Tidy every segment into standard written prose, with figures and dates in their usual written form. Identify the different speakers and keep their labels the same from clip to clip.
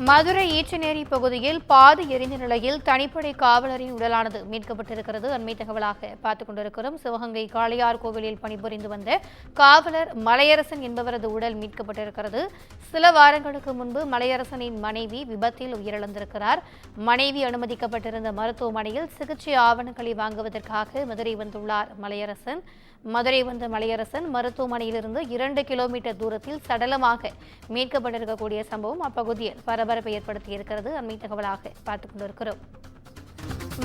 Speaker 1: மதுரை ஈச்சநேரி பகுதியில் பாதி எரிந்த நிலையில் தனிப்படை காவலரின் உடலானது மீட்கப்பட்டிருக்கிறது. அண்மை தகவலாக பார்த்துக் கொண்டிருக்கிறோம். சிவகங்கை காளையார் கோவிலில் பணிபுரிந்து வந்த காவலர் மலையரசன் என்பவரது உடல் மீட்கப்பட்டிருக்கிறது. சில வாரங்களுக்கு முன்பு மலையரசனின் மனைவி விபத்தில் உயிரிழந்திருக்கிறார். மனைவி அனுமதிக்கப்பட்டிருந்த மருத்துவமனையில் சிகிச்சை ஆவணங்களை வாங்குவதற்காக மதுரை வந்துள்ளார் மலையரசன். மதுரை வந்த மலையரசன் மருத்துவமனையிலிருந்து 2 கிலோமீட்டர் தூரத்தில் சடலமாக மீட்கப்பட்டிருக்கக்கூடிய சம்பவம் அப்பகுதியில் பரபரப்பை ஏற்படுத்தியிருக்கிறது. அண்மை தகவலாக பார்த்துக் கொண்டிருக்கிறோம்.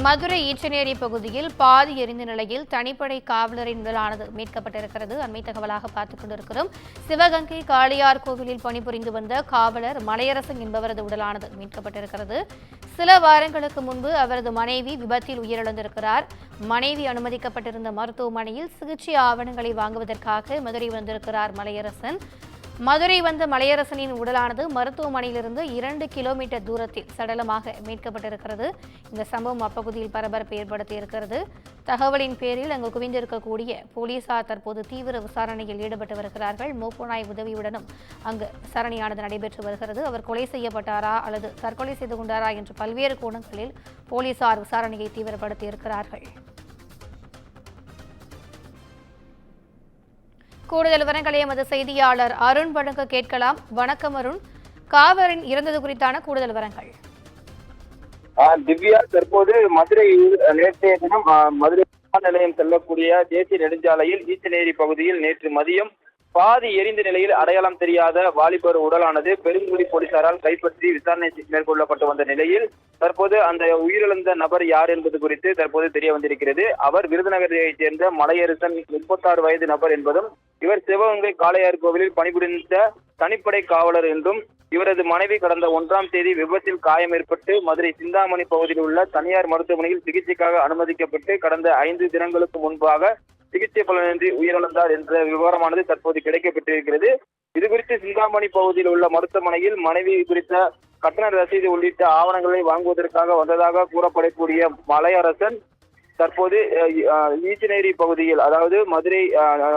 Speaker 1: மதுரை ஈச்சநேரி பகுதியில் பாதி எரிந்த நிலையில் தனிப்படை காவலரின் உடலானது மீட்கப்பட்டிருக்கிறது. அண்மை தகவலாக பார்த்துக் கொண்டிருக்கிறோம். சிவகங்கை காளையார் கோவிலில் பணிபுரிந்து வந்த காவலர் மலையரசன் என்பவரது உடலானது மீட்கப்பட்டிருக்கிறது. சில வாரங்களுக்கு முன்பு அவரது மனைவி விபத்தில் உயிரிழந்திருக்கிறார். மனைவி அனுமதிக்கப்பட்டிருந்த மருத்துவமனையில் சிகிச்சை ஆவணங்களை வாங்குவதற்காக மதுரை வந்திருக்கிறார் மலையரசன். மதுரை வந்த மலையரசனின் உடலானது மருத்துவமனையிலிருந்து 2 கிலோமீட்டர் தூரத்தில் சடலமாக மீட்கப்பட்டிருக்கிறது. இந்த சம்பவம் அப்பகுதியில் பரபரப்பை ஏற்படுத்தியிருக்கிறது. தகவலின் பேரில் அங்கு குவிந்திருக்கக்கூடிய போலீசார் தற்போது தீவிர விசாரணையில் ஈடுபட்டு வருகிறார்கள். மோப்பநாய் உதவியுடனும் அங்கு விசாரணையானது நடைபெற்று வருகிறது. அவர் கொலை செய்யப்பட்டாரா அல்லது தற்கொலை செய்து கொண்டாரா என்று பல்வேறு கோணங்களில் போலீசார் விசாரணையை தீவிரப்படுத்தியிருக்கிறார்கள். கூடுதல் விவரங்களை எமது செய்தியாளர் அருண் வழங்க கேட்கலாம். வணக்கம் அருண். காவலரின் இறந்தது குறித்தான கூடுதல் விவரங்கள்.
Speaker 2: திவ்யா, தற்போது மதுரையில் நேற்றைய தினம் மதுரை விமான நிலையம் செல்லக்கூடிய தேசிய நெடுஞ்சாலையில் ஈச்சநேரி பகுதியில் நேற்று மதியம் பாதி எரிந்த நிலையில் அடையாளம் தெரியாத வாலிபர் உடலானது பெருங்குடி போலீசாரால் கைப்பற்றி விசாரணை மேற்கொள்ளப்பட்டு வந்த நிலையில் தற்போது அந்த உயிரிழந்த நபர் யார் என்பது குறித்து தற்போது தெரிய வந்திருக்கிறது. அவர் விருதுநகரைச் சேர்ந்த மலையரசன், 36 வயது நபர் என்பதும் இவர் சிவகங்கை காளையார் கோவிலில் பணிபுரிந்த தனிப்படை காவலர் என்றும் இவரது மனைவி கடந்த 1ஆம் தேதி விபத்தில் காயம் ஏற்பட்டு மதுரை சிந்தாமணி பகுதியில் உள்ள தனியார் மருத்துவமனையில் சிகிச்சைக்காக அனுமதிக்கப்பட்டு கடந்த 5 தினங்களுக்கு முன்பாக சிகிச்சை பலனின்றி உயிரிழந்தார் என்ற விவரமானது தற்போது கிடைக்கப்பட்டிருக்கிறது. இது குறித்து சிந்தாமணி பகுதியில் உள்ள மருத்துவமனையில் மனைவி குறித்த கட்டண ரசீது உள்ளிட்ட ஆவணங்களை வாங்குவதற்காக வந்ததாக கூறப்படக்கூடிய மலையரசன் தற்போது ஈச்சநேரி பகுதியில், அதாவது மதுரை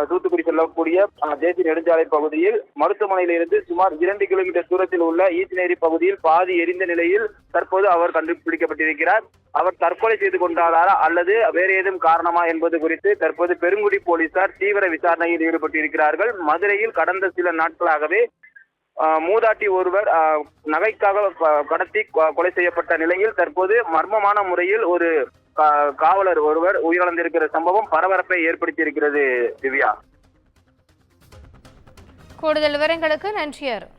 Speaker 2: தூத்துக்குடி செல்லக்கூடிய தேசிய நெடுஞ்சாலை பகுதியில் மருத்துவமனையிலிருந்து சுமார் 2 கிலோமீட்டர் தூரத்தில் உள்ள ஈச்சநேரி பகுதியில் பாதி எரிந்த நிலையில் தற்போது அவர் கண்டுபிடிக்கப்பட்டிருக்கிறார். அவர் தற்கொலை செய்து கொண்டாரா அல்லது வேறு ஏதும் காரணமா என்பது குறித்து தற்போது பெருங்குடி போலீசார் தீவிர விசாரணையில் ஈடுபட்டிருக்கிறார்கள். மதுரையில் கடந்த சில நாட்களாகவே மூதாட்டி ஒருவர் நகைக்காக கடத்தி கொலை செய்யப்பட்ட நிலையில் தற்போது மர்மமான முறையில் ஒரு காவலர் ஒருவர் உயிரிழந்திருக்கிற சம்பவம் பரபரப்பை ஏற்படுத்தியிருக்கிறது. திவ்யா,
Speaker 1: கூடுதல் விவரங்களுக்கு நன்றி அருண்.